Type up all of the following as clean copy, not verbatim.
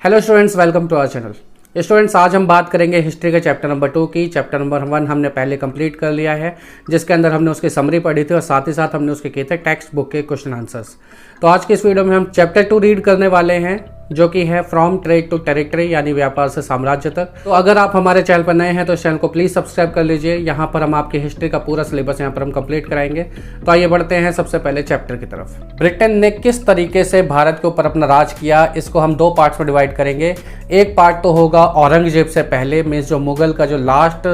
Hello students, welcome to our channel. Students, आज हम बात करेंगे हिस्ट्री के चैप्टर नंबर 2 की। चैप्टर नंबर 1 हमने पहले कंप्लीट कर लिया है, जिसके अंदर हमने उसकी समरी पढ़ी थी और साथ ही साथ हमने उसके किए थे टेक्स्ट बुक के क्वेश्चन आंसर्स। तो आज की इस वीडियो में हम चैप्टर 2 रीड करने वाले हैं, जो कि है फ्रॉम ट्रेड टू टेरिटरी, यानी व्यापार से साम्राज्य तक। तो अगर आप हमारे चैनल पर नए हैं तो इस चैनल को प्लीज सब्सक्राइब कर लीजिए। यहाँ पर हम आपकी हिस्ट्री का पूरा सिलेबस यहाँ पर हम कंप्लीट कराएंगे। तो आइए बढ़ते हैं सबसे पहले चैप्टर की तरफ। ब्रिटेन ने किस तरीके से भारत के ऊपर अपना राज किया, इसको हम दो पार्ट्स में डिवाइड करेंगे। एक पार्ट तो होगा औरंगजेब से पहले, मीन्स जो मुगल का जो लास्ट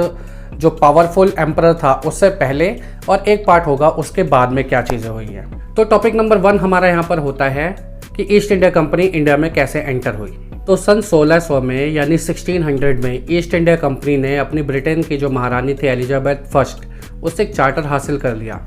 जो पावरफुल एम्परर था उससे पहले, और एक पार्ट होगा उसके बाद में क्या चीज़ें हुई हैं। तो टॉपिक नंबर 1 हमारा यहाँ पर होता है कि ईस्ट इंडिया कंपनी इंडिया में कैसे एंटर हुई। तो सन 1600 में यानी 1600 में ईस्ट इंडिया कंपनी ने अपनी ब्रिटेन की जो महारानी थी एलिजाबेथ फर्स्ट, उससे एक चार्टर हासिल कर लिया,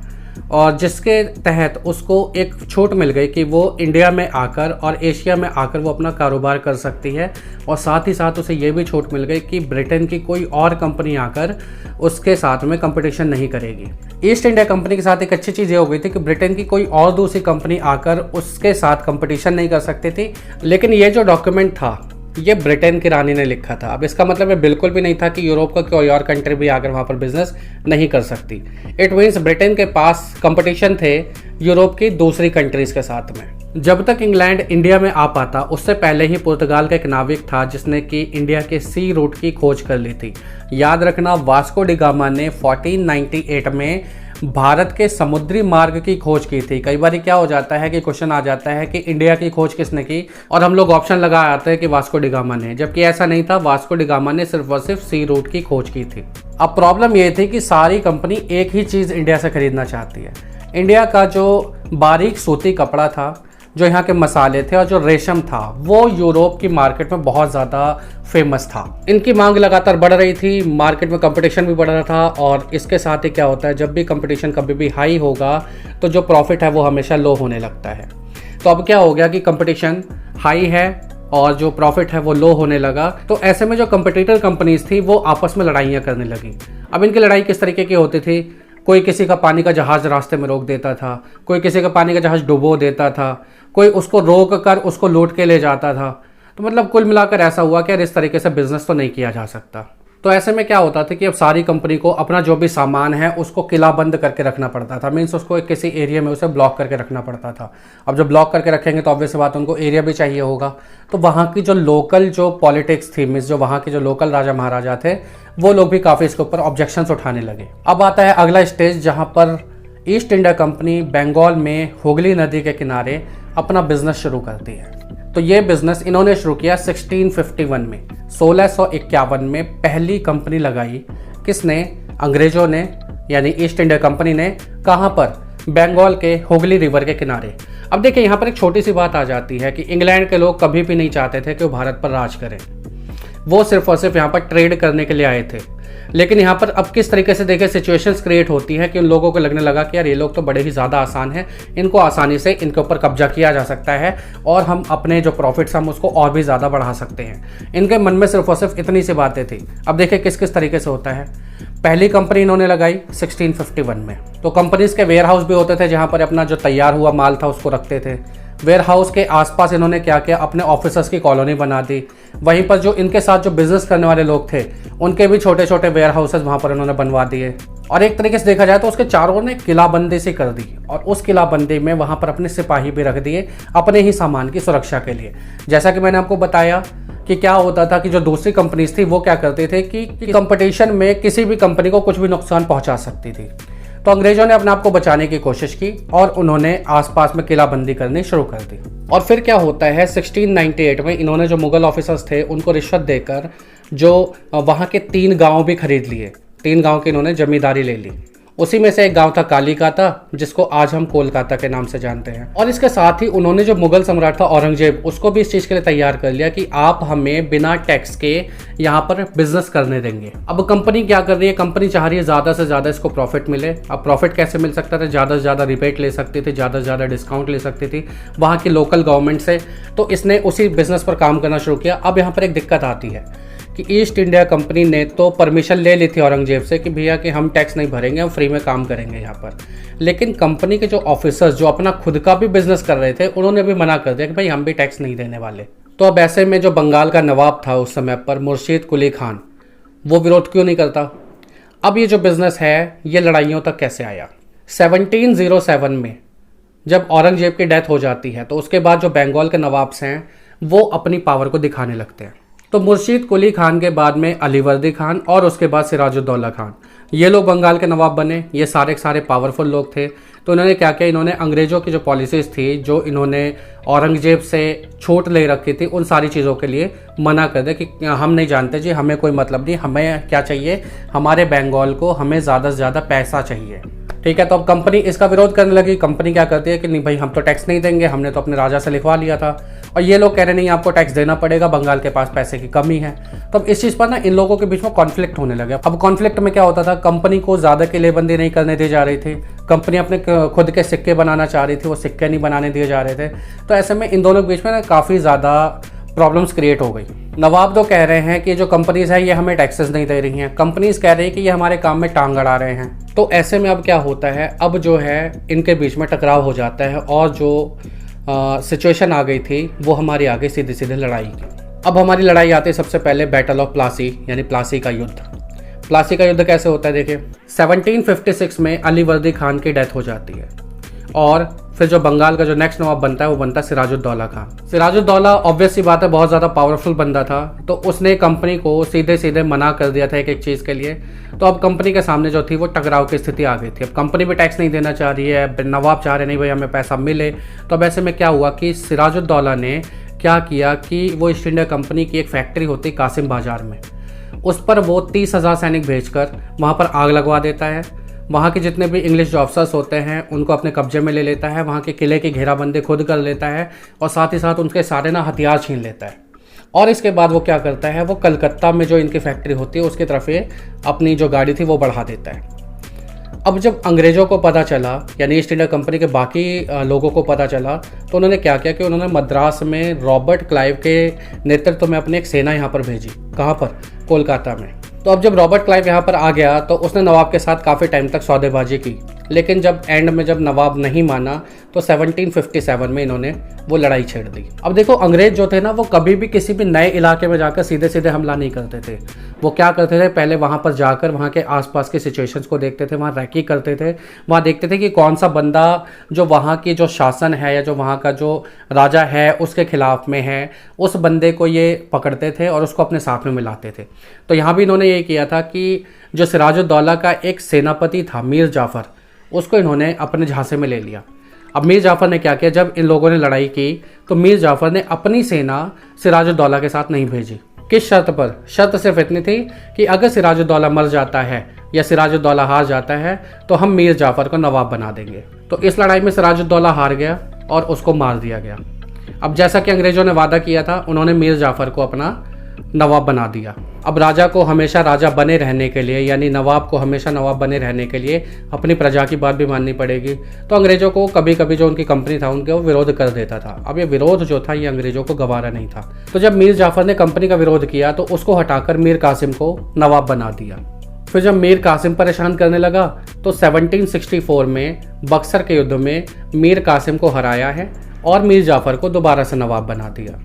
और जिसके तहत उसको एक छूट मिल गई कि वो इंडिया में आकर और एशिया में आकर वो अपना कारोबार कर सकती है। और साथ ही साथ उसे ये भी छूट मिल गई कि ब्रिटेन की कोई और कंपनी आकर उसके साथ में कंपटीशन नहीं करेगी। ईस्ट इंडिया कंपनी के साथ एक अच्छी चीज़ ये हो गई थी कि ब्रिटेन की कोई और दूसरी कंपनी आकर उसके साथ कंपटीशन नहीं कर सकती थी। लेकिन ये जो डॉक्यूमेंट था ये ब्रिटेन की रानी ने लिखा था। अब इसका मतलब ये बिल्कुल भी नहीं था कि यूरोप का कोई और कंट्री भी आकर वहाँ पर बिजनेस नहीं कर सकती। इट मीन्स ब्रिटेन के पास कंपटीशन थे यूरोप की दूसरी कंट्रीज के साथ में। जब तक इंग्लैंड इंडिया में आ पाता उससे पहले ही पुर्तगाल का एक नाविक था जिसने कि इंडिया के सी रूट की खोज कर ली थी। याद रखना, वास्को डी गामा ने 1498 में भारत के समुद्री मार्ग की खोज की थी। कई बार क्या हो जाता है कि क्वेश्चन आ जाता है कि इंडिया की खोज किसने की, और हम लोग ऑप्शन लगा आते हैं कि वास्को डी गामा ने, जबकि ऐसा नहीं था। वास्को डी गामा ने सिर्फ और सिर्फ सी रूट की खोज की थी। अब प्रॉब्लम ये थी कि सारी कंपनी एक ही चीज़ इंडिया से खरीदना चाहती है। इंडिया का जो बारीक सूती कपड़ा था, जो यहाँ के मसाले थे और जो रेशम था, वो यूरोप की मार्केट में बहुत ज़्यादा फेमस था। इनकी मांग लगातार बढ़ रही थी, मार्केट में कंपटीशन भी बढ़ रहा था, और इसके साथ ही क्या होता है, जब भी कंपटीशन कभी भी हाई होगा तो जो प्रॉफिट है वो हमेशा लो होने लगता है। तो अब क्या हो गया कि कंपटीशन हाई है और जो प्रॉफिट है वो लो होने लगा। तो ऐसे में जो कंपटीटर कंपनीज थी वो आपस में लड़ाइयाँ करने लगी। अब इनकी लड़ाई किस तरीके की होती थी, कोई किसी का पानी का जहाज रास्ते में रोक देता था, कोई किसी का पानी का जहाज डुबो देता था, कोई उसको रोक कर उसको लूट के ले जाता था। तो मतलब कुल मिलाकर ऐसा हुआ कि यार इस तरीके से बिजनेस तो नहीं किया जा सकता। तो ऐसे में क्या होता था कि अब सारी कंपनी को अपना जो भी सामान है उसको किलाबंद करके रखना पड़ता था। मीन्स उसको एक किसी एरिया में उसे ब्लॉक करके रखना पड़ता था। अब जब ब्लॉक करके रखेंगे तो ऑब्वियस बात उनको एरिया भी चाहिए होगा। तो वहाँ की जो लोकल जो पॉलिटिक्स थी, मीन्स जो वहाँ के जो लोकल राजा महाराजा थे, वो लोग भी काफ़ी इसके ऊपर ऑब्जेक्शंस उठाने लगे। अब आता है अगला स्टेज, जहाँ पर ईस्ट इंडिया कंपनी बंगाल में हुगली नदी के किनारे अपना बिजनेस शुरू करती है। तो ये बिजनेस इन्होंने शुरू किया 1651 में। 1651 में पहली कंपनी लगाई किसने? अंग्रेजों ने, यानी ईस्ट इंडिया कंपनी ने। कहाँ पर? बंगाल के हुगली रिवर के किनारे। अब देखिए यहाँ पर एक छोटी सी बात आ जाती है कि इंग्लैंड के लोग कभी भी नहीं चाहते थे कि वो भारत पर राज करें। वो सिर्फ और सिर्फ यहाँ पर ट्रेड करने के लिए आए थे। लेकिन यहाँ पर अब किस तरीके से देखिए सिचुएशंस क्रिएट होती है कि उन लोगों को लगने लगा कि यार ये लोग तो बड़े ही ज़्यादा आसान हैं, इनको आसानी से इनके ऊपर कब्जा किया जा सकता है और हम अपने जो प्रॉफिट्स हम उसको और भी ज़्यादा बढ़ा सकते हैं। इनके मन में सिर्फ और सिर्फ इतनी सी बातें थी। अब देखिए किस किस तरीके से होता है। पहली कंपनी इन्होंने लगाई 1651 में। तो कंपनीज के वेयर हाउस भी होते थे जहाँ पर अपना जो तैयार हुआ माल था उसको रखते थे। वेयर हाउस के आसपास इन्होंने क्या किया, अपने ऑफिसर्स की कॉलोनी बना दी। वहीं पर जो इनके साथ जो बिजनेस करने वाले लोग थे उनके भी छोटे छोटे वेयर हाउसेस वहाँ पर इन्होंने बनवा दिए। और एक तरीके से देखा जाए तो उसके चारों ने किलाबंदी सी कर दी, और उस किलाबंदी में वहाँ पर अपने सिपाही भी रख दिए अपने ही सामान की सुरक्षा के लिए। जैसा कि मैंने आपको बताया कि क्या होता था कि जो दूसरी कंपनीज थी वो क्या करते थे कि कंपटीशन में किसी भी कंपनी को कुछ भी नुकसान पहुँचा सकती थी। तो अंग्रेजों ने अपने आप को बचाने की कोशिश की और उन्होंने आसपास में किलाबंदी करनी शुरू कर दी। और फिर क्या होता है, 1698 में इन्होंने जो मुगल ऑफिसर्स थे उनको रिश्वत देकर जो वहाँ के 3 गांव भी खरीद लिए। 3 गांव की इन्होंने जमींदारी ले ली। उसी में से एक गांव था कालीकाता, जिसको आज हम कोलकाता के नाम से जानते हैं। और इसके साथ ही उन्होंने जो मुगल सम्राट था औरंगजेब, उसको भी इस चीज़ के लिए तैयार कर लिया कि आप हमें बिना टैक्स के यहाँ पर बिजनेस करने देंगे। अब कंपनी क्या कर रही है, कंपनी चाह रही है ज़्यादा से ज़्यादा इसको प्रॉफिट मिले। अब प्रॉफिट कैसे मिल सकता था? ज़्यादा से ज़्यादा रिबेट ले सकती थी, ज़्यादा से ज़्यादा डिस्काउंट ले सकती थी वहाँ की लोकल गवर्नमेंट से। तो इसने उसी बिजनेस पर काम करना शुरू किया। अब यहाँ पर एक दिक्कत आती है कि ईस्ट इंडिया कंपनी ने तो परमिशन ले ली थी औरंगजेब से कि भैया कि हम टैक्स नहीं भरेंगे, हम फ्री में काम करेंगे यहाँ पर। लेकिन कंपनी के जो ऑफिसर्स जो अपना खुद का भी बिजनेस कर रहे थे उन्होंने भी मना कर दिया कि भाई हम भी टैक्स नहीं देने वाले। तो अब ऐसे में जो बंगाल का नवाब था उस समय पर मुर्शीद कुली खान, वो विरोध क्यों नहीं करता। अब ये जो बिजनेस है ये लड़ाइयों तक कैसे आया। 1707 में जब औरंगजेब की डेथ हो जाती है तो उसके बाद जो बंगाल के नवाब्स हैं वो अपनी पावर को दिखाने लगते हैं। तो मुर्शीद कुली खान के बाद में अलीवर्दी खान और उसके बाद सिराजुद्दौला खान, ये लोग बंगाल के नवाब बने। ये सारे के सारे पावरफुल लोग थे। तो इन्होंने क्या किया, इन्होंने अंग्रेज़ों की जो पॉलिसीज़ थी, जो इन्होंने औरंगजेब से छूट ले रखी थी, उन सारी चीज़ों के लिए मना कर दिया कि हम नहीं जानते जी, हमें कोई मतलब नहीं, हमें क्या चाहिए, हमारे बंगाल को हमें ज़्यादा से ज़्यादा पैसा चाहिए। ठीक है, तो अब कंपनी इसका विरोध करने लगी। कंपनी क्या करती है कि नहीं भाई, हम तो टैक्स नहीं देंगे, हमने तो अपने राजा से लिखवा लिया था। और ये लोग कह रहे नहीं, आपको टैक्स देना पड़ेगा, बंगाल के पास पैसे की कमी है। तो अब इस चीज़ पर ना इन लोगों के बीच में कॉन्फ्लिक्ट होने लगे। अब कॉन्फ्लिक्ट में क्या होता था, कंपनी को ज़्यादा किलेबंदी नहीं करने दी जा रही थी, कंपनी अपने खुद के सिक्के बनाना चाह रही थी, वो सिक्के नहीं बनाने दिए जा रहे थे। तो ऐसे में इन दोनों के बीच में ना काफ़ी ज़्यादा प्रॉब्लम्स क्रिएट हो गई। नवाब तो कह रहे हैं कि जो कंपनीज है ये हमें टैक्सेस नहीं दे रही हैं, कंपनीज कह रही हैं कि ये हमारे काम में टांग अड़ा रहे हैं। तो ऐसे में अब क्या होता है, अब जो है इनके बीच में टकराव हो जाता है और जो सिचुएशन आ गई थी वो हमारी आ गई सीधे सीधे लड़ाई की। अब हमारी लड़ाई आती है सबसे पहले बैटल ऑफ प्लासी, यानी प्लासी का युद्ध। प्लासी का युद्ध कैसे होता है देखिए, 1756 में अलीवर्दी खान की डेथ हो जाती है और फिर जो बंगाल का जो नेक्स्ट नवाब बनता है वो बनता है सिराजुद्दौला खान। सिराजुद्दौला ऑब्वियस सी बात है बहुत ज़्यादा पावरफुल बंदा था, तो उसने कंपनी को सीधे सीधे मना कर दिया था एक एक चीज़ के लिए। तो अब कंपनी के सामने जो थी वो टकराव की स्थिति आ गई थी। अब कंपनी भी टैक्स नहीं देना चाह रही है, नवाब चाह रहे नहीं भाई हमें पैसा मिले। तो अब ऐसे में क्या हुआ कि सिराजुद्दौला ने क्या किया कि वो ईस्ट इंडिया कंपनी की एक फैक्ट्री होती कासिम बाजार में, उस पर वो 30,000 सैनिक भेजकर वहाँ पर आग लगवा देता है। वहाँ के जितने भी इंग्लिश जो अफसर्स होते हैं उनको अपने कब्जे में ले लेता है, वहाँ के किले की घेराबंदी खुद कर लेता है और साथ ही साथ उनके सारे ना हथियार छीन लेता है। और इसके बाद वो क्या करता है, वो कलकत्ता में जो इनकी फैक्ट्री होती है उसकी तरफ ये अपनी जो गाड़ी थी वो बढ़ा देता है। अब जब अंग्रेज़ों को पता चला, यानी ईस्ट इंडिया कंपनी के बाकी लोगों को पता चला, तो उन्होंने क्या किया कि उन्होंने मद्रास में रॉबर्ट क्लाइव के नेतृत्व में अपनी एक सेना यहाँ पर भेजी। कहाँ पर? कोलकाता में। तो अब जब रॉबर्ट क्लाइव यहाँ पर आ गया तो उसने नवाब के साथ काफ़ी टाइम तक सौदेबाजी की, लेकिन जब एंड में जब नवाब नहीं माना तो 1757 में इन्होंने वो लड़ाई छेड़ दी। अब देखो अंग्रेज जो थे ना वो कभी भी किसी भी नए इलाके में जाकर सीधे सीधे हमला नहीं करते थे। वो क्या करते थे, पहले वहाँ पर जाकर वहाँ के आसपास के सिचुएशंस को देखते थे, वहाँ रैकी करते थे, वहाँ देखते थे कि कौन सा बंदा जो वहाँ की जो शासन है या जो वहाँ का जो राजा है उसके खिलाफ में है, उस बंदे को ये पकड़ते थे और उसको अपने साथ में मिलाते थे। तो यहाँ भी इन्होंने ये किया था कि जो सिराजुद्दौला का एक सेनापति था मीर जाफ़र, उसको इन्होंने अपने झांसे में ले लिया। अब मीर जाफ़र ने क्या किया, जब इन लोगों ने लड़ाई की तो मीर जाफ़र ने अपनी सेना सिराजुद्दौला के साथ नहीं भेजी। किस शर्त पर? शर्त सिर्फ इतनी थी कि अगर सिराजुद्दौला मर जाता है या सिराजुद्दौला हार जाता है तो हम मीर जाफ़र को नवाब बना देंगे। तो इस लड़ाई में सिराजुद्दौला हार गया और उसको मार दिया गया। अब जैसा कि अंग्रेज़ों ने वादा किया था, उन्होंने मीर जाफ़र को अपना नवाब बना दिया। अब राजा को हमेशा राजा बने रहने के लिए, यानी नवाब को हमेशा नवाब बने रहने के लिए अपनी प्रजा की बात भी माननी पड़ेगी। तो अंग्रेज़ों को कभी कभी जो उनकी कंपनी था उनके वो विरोध कर देता था। अब ये विरोध जो था ये अंग्रेज़ों को गवारा नहीं था। तो जब मीर जाफ़र ने कंपनी का विरोध किया तो उसको हटाकर मीर कासिम को नवाब बना दिया। फिर जब मीर कासिम परेशान करने लगा तो 1764 में बक्सर के युद्ध में मीर कासिम को हराया है और मीर जाफ़र को दोबारा से नवाब बना दिया।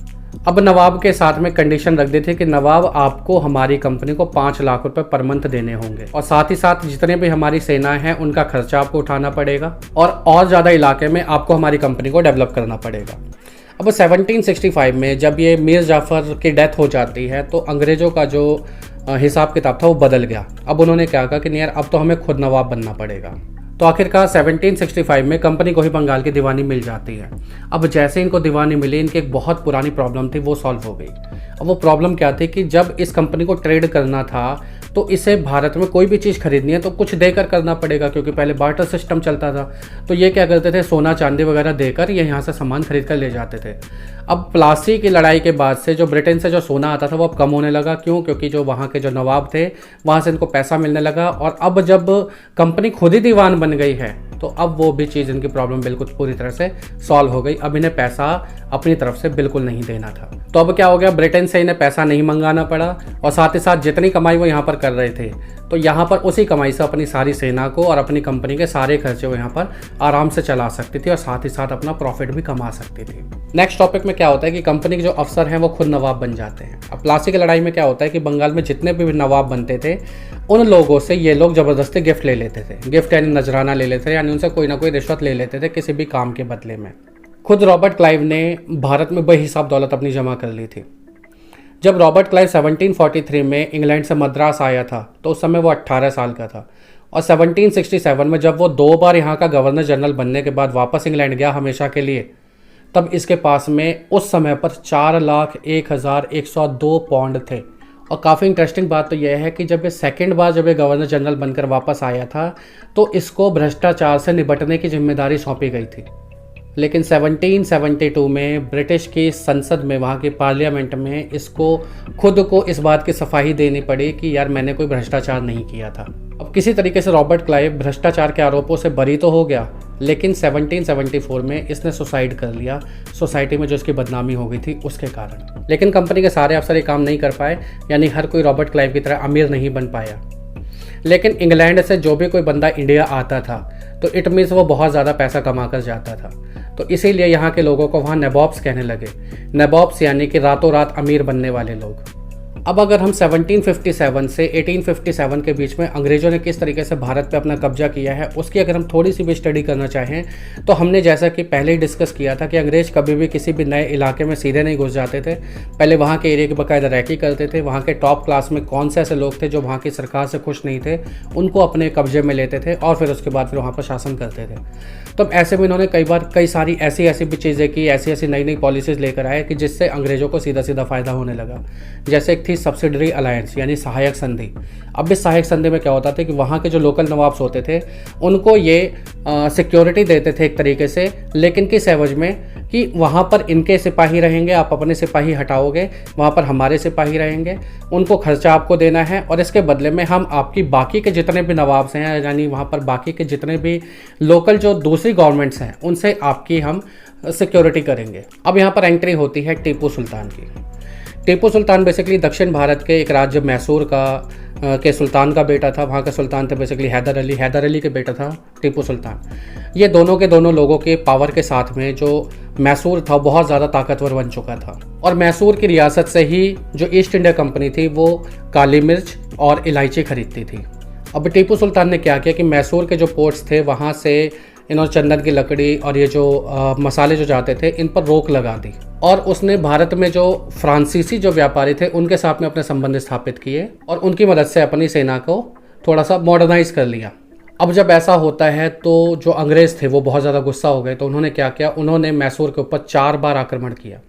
अब नवाब के साथ में कंडीशन रख दी थी कि नवाब आपको हमारी कंपनी को 5 लाख रुपए पर मंथ देने होंगे और साथ ही साथ जितने भी हमारी सेना है उनका खर्चा आपको उठाना पड़ेगा और ज़्यादा इलाके में आपको हमारी कंपनी को डेवलप करना पड़ेगा। अब 1765 में जब ये मीर जाफ़र की डेथ हो जाती है तो अंग्रेज़ों का जो हिसाब किताब था वो बदल गया। अब उन्होंने क्या कहा कि नहीं यार, अब तो हमें खुद नवाब बनना पड़ेगा। तो आखिरकार 1765 में कंपनी को ही बंगाल की दीवानी मिल जाती है। अब जैसे इनको दीवानी मिली, इनकी एक बहुत पुरानी प्रॉब्लम थी वो सॉल्व हो गई। अब वो प्रॉब्लम क्या थी कि जब इस कंपनी को ट्रेड करना था तो इसे भारत में कोई भी चीज़ खरीदनी है तो कुछ देकर करना पड़ेगा, क्योंकि पहले बार्टर सिस्टम चलता था। तो ये क्या करते थे, सोना चांदी वगैरह देकर ये यहाँ से सामान खरीद कर ले जाते थे। अब प्लासी की लड़ाई के बाद से जो ब्रिटेन से जो सोना आता था वो अब कम होने लगा। क्यों? क्योंकि जो वहाँ के जो नवाब थे वहाँ से इनको पैसा मिलने लगा और अब जब कंपनी खुद ही दीवान बन गई है तो अब वो भी चीज़, इनकी प्रॉब्लम बिल्कुल पूरी तरह से सॉल्व हो गई। अब इन्हें पैसा अपनी तरफ से बिल्कुल नहीं देना था। तो अब क्या हो गया, ब्रिटेन से इन्हें पैसा नहीं मंगाना पड़ा और साथ ही साथ जितनी कमाई वो यहाँ पर कर रहे थे तो यहाँ पर उसी कमाई से अपनी सारी सेना को और अपनी कंपनी के सारे खर्चे वो यहाँ पर आराम से चला सकती थी और साथ ही साथ अपना प्रॉफिट भी कमा सकती थी। नेक्स्ट टॉपिक में क्या होता है कि कंपनी के जो अफसर हैं वो खुद नवाब बन जाते हैं। अब प्लासी की लड़ाई में क्या होता है कि बंगाल में जितने भी नवाब बनते थे उन लोगों से ये लोग ज़बरदस्ती गिफ्ट ले लेते थे। गिफ्ट यानी नजराना ले लेते थे, यानी उनसे कोई ना कोई रिश्वत ले लेते थे किसी भी काम के बदले में। खुद रॉबर्ट क्लाइव ने भारत में बेहिसाब दौलत अपनी जमा कर ली थी। जब रॉबर्ट क्लाइव 1743 में इंग्लैंड से मद्रास आया था तो उस समय वो 18 साल का था और 1767 में जब वो 2 बार यहाँ का गवर्नर जनरल बनने के बाद वापस इंग्लैंड गया हमेशा के लिए, तब इसके पास में उस समय पर 4,01,102 पाउंड थे। और काफ़ी इंटरेस्टिंग बात तो यह है कि जब ये सेकंड बार जब ये गवर्नर जनरल बनकर वापस आया था तो इसको भ्रष्टाचार से निपटने की जिम्मेदारी सौंपी गई थी। लेकिन 1772 में ब्रिटिश की संसद में, वहाँ की पार्लियामेंट में इसको खुद को इस बात की सफाई देनी पड़ी कि यार मैंने कोई भ्रष्टाचार नहीं किया था। अब किसी तरीके से रॉबर्ट क्लाइव भ्रष्टाचार के आरोपों से बरी तो हो गया, लेकिन 1774 में इसने सुसाइड कर लिया, सोसाइटी में जो इसकी बदनामी हो गई थी उसके कारण। लेकिन कंपनी के सारे अफसर ये काम नहीं कर पाए, यानी हर कोई रॉबर्ट क्लाइव की तरह अमीर नहीं बन पाया। लेकिन इंग्लैंड से जो भी कोई बंदा इंडिया आता था तो इट मीन्स वो बहुत ज़्यादा पैसा कमा कर जाता था, तो इसीलिए यहाँ के लोगों को वहाँ नवाब्स कहने लगे। नवाब्स यानी कि रातों रात अमीर बनने वाले लोग। अब अगर हम 1757 से 1857 के बीच में अंग्रेज़ों ने किस तरीके से भारत पे अपना कब्जा किया है उसकी अगर हम थोड़ी सी भी स्टडी करना चाहें तो हमने जैसा कि पहले ही डिस्कस किया था कि अंग्रेज़ कभी भी किसी भी नए इलाके में सीधे नहीं घुस जाते थे। पहले वहाँ के एरिया की बाकायदा रैकी करते थे, वहाँ के टॉप क्लास में कौन से ऐसे लोग थे जो वहाँ की सरकार से खुश नहीं थे उनको अपने कब्जे में लेते थे और फिर उसके बाद फिर वहाँ पर शासन करते थे। तो ऐसे में इन्होंने कई सारी ऐसी भी चीज़ें की, ऐसी नई पॉलिसीज़ लेकर आए कि जिससे अंग्रेज़ों को सीधा फ़ायदा होने लगा। जैसे एक थी सब्सिडरी अलायंस यानी सहायक संधि। अब इस सहायक संधि में क्या होता था कि वहाँ के जो लोकल नवाब्स होते थे उनको ये सिक्योरिटी देते थे एक तरीके से, लेकिन किस एवज में कि वहाँ पर इनके सिपाही रहेंगे, आप अपने सिपाही हटाओगे, वहाँ पर हमारे सिपाही रहेंगे, उनको खर्चा आपको देना है और इसके बदले में हम आपकी बाकी के जितने भी नवाब्स हैं यानी वहाँ पर बाकी के जितने भी लोकल जो दूसरी गवर्नमेंट्स हैं उनसे आपकी हम सिक्योरिटी करेंगे। अब यहाँ पर एंट्री होती है टीपू सुल्तान की। टीपू सुल्तान बेसिकली दक्षिण भारत के एक राज्य मैसूर के सुल्तान का बेटा था। वहाँ के सुल्तान थे बेसिकली हैदर अली के बेटा था टीपू सुल्तान। ये दोनों के दोनों लोगों के पावर के साथ में जो मैसूर था बहुत ज़्यादा ताकतवर बन चुका था और मैसूर की रियासत से ही जो ईस्ट इंडिया कंपनी थी वो काली मिर्च और इलायची खरीदती थी। अब टीपू सुल्तान ने क्या किया कि मैसूर के जो पोर्ट्स थे वहाँ से इन्होंने चंदन की लकड़ी और ये जो मसाले जो जाते थे इन पर रोक लगा दी और उसने भारत में जो फ्रांसीसी जो व्यापारी थे उनके साथ में अपने संबंध स्थापित किए और उनकी मदद से अपनी सेना को थोड़ा सा मॉडर्नाइज कर लिया। अब जब ऐसा होता है तो जो अंग्रेज़ थे वो बहुत ज़्यादा गुस्सा हो गए, तो उन्होंने क्या किया, उन्होंने मैसूर के ऊपर 4 बार आक्रमण किया।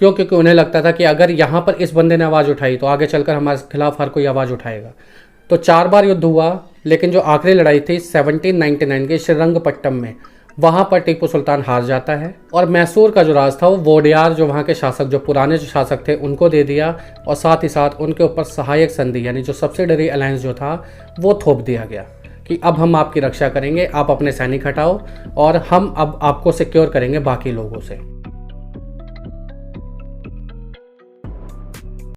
क्यों? क्योंकि उन्हें लगता था कि अगर यहाँ पर इस बंदे ने आवाज़ उठाई तो आगे चलकर हमारे खिलाफ हर कोई आवाज़ उठाएगा। तो 4 बार युद्ध हुआ, लेकिन जो आखिरी लड़ाई थी 1799 के श्रीरंगपट्टम में, वहाँ पर टीपू सुल्तान हार जाता है और मैसूर का जो राज था वो वोडियार जो वहाँ के शासक, जो पुराने जो शासक थे, उनको दे दिया और साथ ही साथ उनके ऊपर सहायक संधि यानी जो सब्सिडरी अलायंस जो था वो थोप दिया गया कि अब हम आपकी रक्षा करेंगे, आप अपने सैनिक हटाओ और हम अब आपको सिक्योर करेंगे बाकी लोगों से।